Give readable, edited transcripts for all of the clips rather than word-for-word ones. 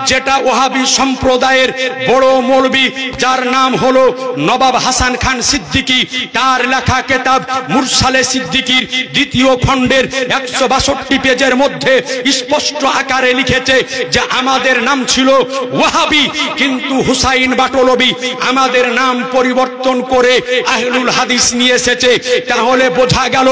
যেটা ওহাবি সম্প্রদায়ের বড় মৌলবী যার নাম হলো নবাব হাসান খান সিদ্দিকী, তার লেখা কিতাব মুরসালে সিদ্দিকীর দ্বিতীয় খণ্ডের 162 পেজের মধ্যে স্পষ্ট আকারে লিখেছে যে আমাদের নাম ছিল ওয়াহাবি, কিন্তু হুসাইন বাটলবি আমাদের নাম পরিবর্তন করে আহলুল হাদিস নিয়ে এসেছে। তাহলে বোঝা গেল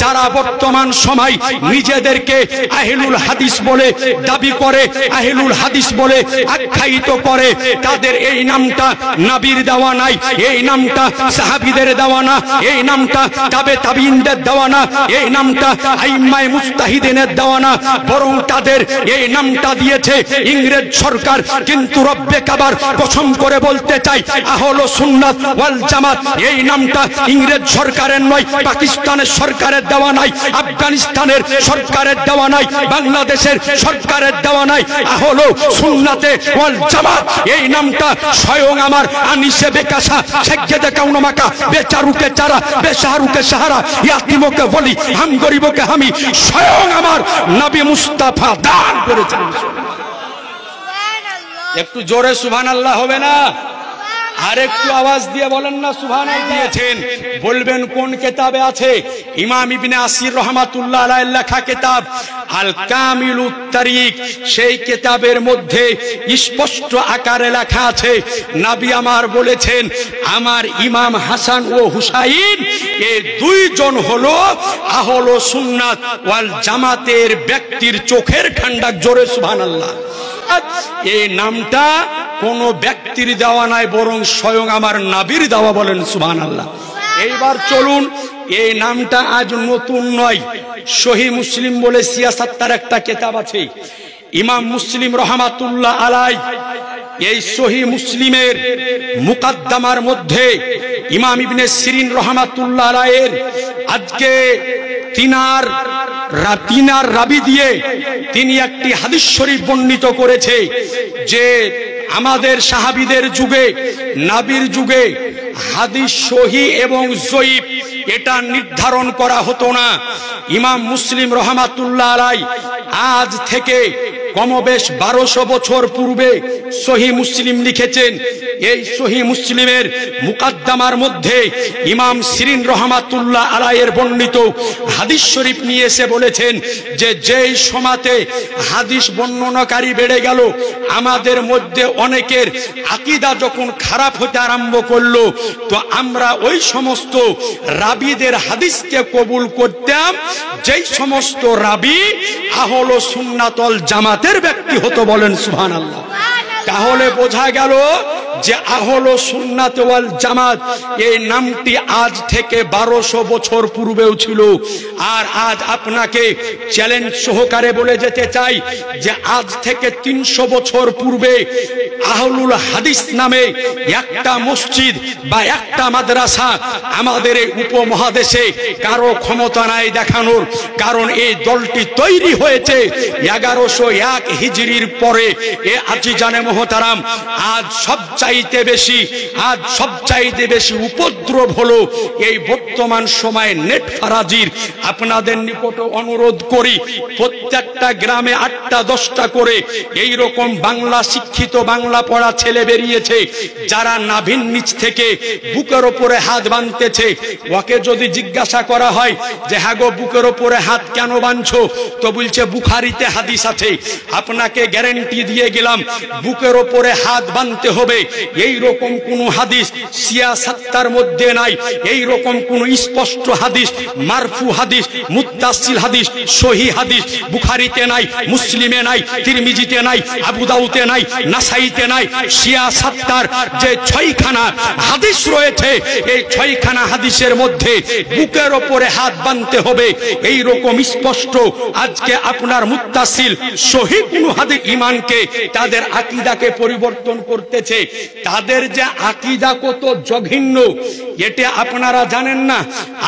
যারা বর্তমান সময় নিজেদেরকে আহলুল হাদিস বলে দাবি করে, আহলুল হাদিস বলে আখ্যায়িত করে, তাদের এই নামটা নবীর দেওয়া নাই, এই নামটা সাহাবীদের দেওয়া না, এই নামটা তাবে তাবিঈনদের দেওয়া না, এই নামটা আইম্মায়ে মুজতাহিদিনের দেওয়া না, বরং তাদের এই নামটা দিয়েছে ইংরেজ সরকার। কিন্তু রব্বে কাবার কসম করে বলতে চাই আহলে সুন্নাত ওয়াল জামাত এই নামটা ইংরেজ সরকারের নয়, পাকিস্তানের সরকারের দেওয়া নাই, আফগানিস্তানের সরকারের দেওয়া নাই, বাংলাদেশের সরকারের দেওয়া নাই। আহলে সুন্নাতে ওয়াল জামাত এই নামটা স্বয়ং আমার আনিসে বেকাশা সেজ্জেদে কাউনমাকা বেচারুকে চারা বেশাহরুকে সাহারা ইয়াতিমকে বলি হাম গরিবকে হামি স্বয়ং আমার নবী মুস্তাফা দান করেছেন। একটু জোরে সুবহানাল্লাহ হবে না? আর একটু আওয়াজ দিয়ে বলেন না সুবহানাল্লাহ। দিয়েছেন বলবেন কোন কিতাবে আছে? ইমাম ইবনে আসির রাহমাতুল্লাহ আলাইহির লেখা কিতাব আল কামিলুত তারিক, সেই কিতাবের মধ্যে স্পষ্ট আকারে লেখা আছে নবী আমার বলেছেন আমার ইমাম হাসান ও হুসাইন এই দুইজন হলো আহলে সুন্নাত ওয়াল জামাতের ব্যক্তির চোখের ঠান্ডা। জোরে সুবহানাল্লাহ। এই নামটা কোন ব্যক্তির দেওয়া নাই, বরং স্বয়ং আমার নবীর দেওয়া। বলেন সুবহানাল্লাহ। এইবার চলুন, এই নামটা আজ নতুন নয়। সহিহ মুসলিম বলে সিয়াসাত্তার একটা কিতাব আছে, ইমাম মুসলিম রাহমাতুল্লাহ আলাইহি এই সহিহ মুসলিমের মুকদ্দমার মধ্যে ইমাম ইবনে সিরিন রাহমাতুল্লাহ আলাইহির আজকে তিনার রাবি দিয়ে তিনি একটি হাদিস শরীফ বর্ণিত করেছে যে আমাদের সাহাবীদের যুগে, নবীর যুগে হাদিস সহিহ এবং জয়ীফ এটা নির্ধারণ করা হতো না। ইমাম মুসলিম রাহমাতুল্লাহ আলাইহি আজ থেকে কমবেশ 1200 বছর পূর্বে সহিহ মুসলিম লিখেছেন। এই সহিহ মুসলিমের মুকদ্দমার মধ্যে ইমাম সিরিন রাহমাতুল্লাহ আলাইহির বর্ণিত হাদিস শরীফ নিয়ে এসে বলেছেন যে যেই সময়তে হাদিস বর্ণনাকারী বেড়ে গেল, আমাদের মধ্যে অনেকের আকীদা যখন খারাপ হতে আরম্ভ করলো, তো আমরা ওই সমস্ত রাবীদের হাদিসকে কবুল করতাম যেই সমস্ত রাবী আহলে সুন্নাত ওয়াল জামাতের ব্যক্তি হতো। বলেন সুবহানাল্লাহ। তাহলে বোঝা গেল যে আহলে সুন্নাত ওয়াল জামাত এই নামটি আজ থেকে 1200 বছর পূর্বেও ছিল। আর আজ আপনাকে চ্যালেঞ্জ সহকারে বলে যেতে চাই যে আজ থেকে 300 বছর পূর্বে আহলুল হাদিস নামে একটা মসজিদ বা একটা মাদ্রাসা আমাদের এই উপমহাদেশে কারো ক্ষমতা নাই দেখানোর, কারণ এই দলটি তৈরি হয়েছে 1101 হিজরির পরে। এ আজিজানে মোহতারাম, আজ সবচাইতে বেশি উপদ্রব হলো এই বর্তমান সময়ে নেট ফারাজির। আপনাদের নিকট অনুরোধ করি প্রত্যেকটা গ্রামে 8টা-10টা করে এই রকম বাংলা শিক্ষিত বাংলা পড়া ছেলে বেরিয়েছে, যারা নাভির নিচ থেকে বুকের উপরে হাত বাঁধতেছে। ওকে যদি জিজ্ঞাসা করা হয় যে হ্যাঁ গো বুকের উপরে হাত কেন বাঁধছো, তো বলছে বুখারীতে হাদিস আছে। আপনাকে গ্যারান্টি দিয়ে গেলাম বুকের উপরে হাত বাঁধতে হবে এই রকম কোন হাদিস সিয়াসাত্তার মধ্যে নাই। এই রকম কোন স্পষ্ট হাদিস, মারফু হাদিস, মুত্তাসিল হাদিস, সহিহ হাদিস বুখারীতে নাই, মুসলিমে নাই, তিরমিজিতে নাই, আবু দাউদে নাই, নাসাইতে নাই। সিয়াসাত্তার যে 6খানা হাদিস রয়েছে, এই 6খানা হাদিসের মধ্যে বুকের উপরে হাত বাঁধতে হবে এই রকম স্পষ্ট। আজকে আপনার মুত্তাসিল সহিহ কোন হাদিস ঈমানকে, তাদের আকীদাকে পরিবর্তন করতেছে। তাদের যে আকীদা কত জঘন্য এটা আপনারা জানেন না,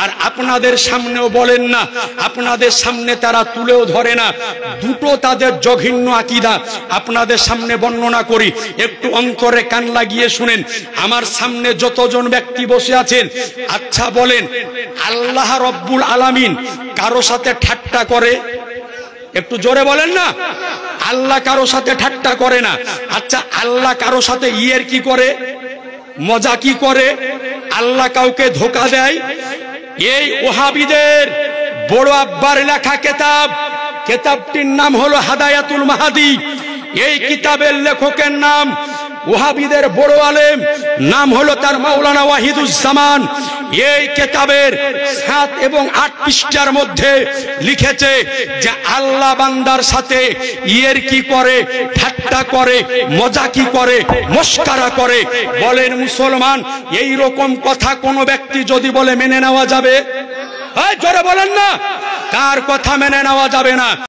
আর আপনাদের সামনেও বলেন না, আপনাদের সামনে তারা তুলেও ধরে না। দুটো তাদের জঘন্য আকীদা আপনাদের সামনে বর্ণনা করি, একটু অন্তরে কান লাগিয়ে শুনেন। আমার সামনে যতজন ব্যক্তি বসে আছেন, আচ্ছা বলেন আল্লাহ রব্বুল আলামিন কারো সাথে ঠাট্টা করে? একটু জোরে বলেন না। আল্লাহ কারো সাথে ঠাট্টা করে না। আচ্ছা, আল্লাহ কারো সাথে ইয়ের কি করে, মজা কি করে? আল্লাহ কাউকে ধোঁকা দেয়? এই ওহাবিদের বড় আব্বার লেখা কিতাব, কিতাবটির নাম হলো হাদায়াতুল মাহাদি। এই কিতাবের লেখকের নাম ওহাবিদের বড় আলেম, নাম হলো তার মাওলানা ওয়াহিদুজ্জামান। এই কিতাবের 7 এবং 8 পৃষ্ঠার মধ্যে লিখেছে যে আল্লাহ বান্দার সাথে ইয়ের কি করে, ঠাট্টা করে, মজা কি করে, মস্কারা করে। বলেন মুসলমান, এই রকম কথা কোন ব্যক্তি যদি বলে মেনে নেওয়া যাবে? জোরে বলেন না, কার কথা মেনে নেওয়া যাবে না?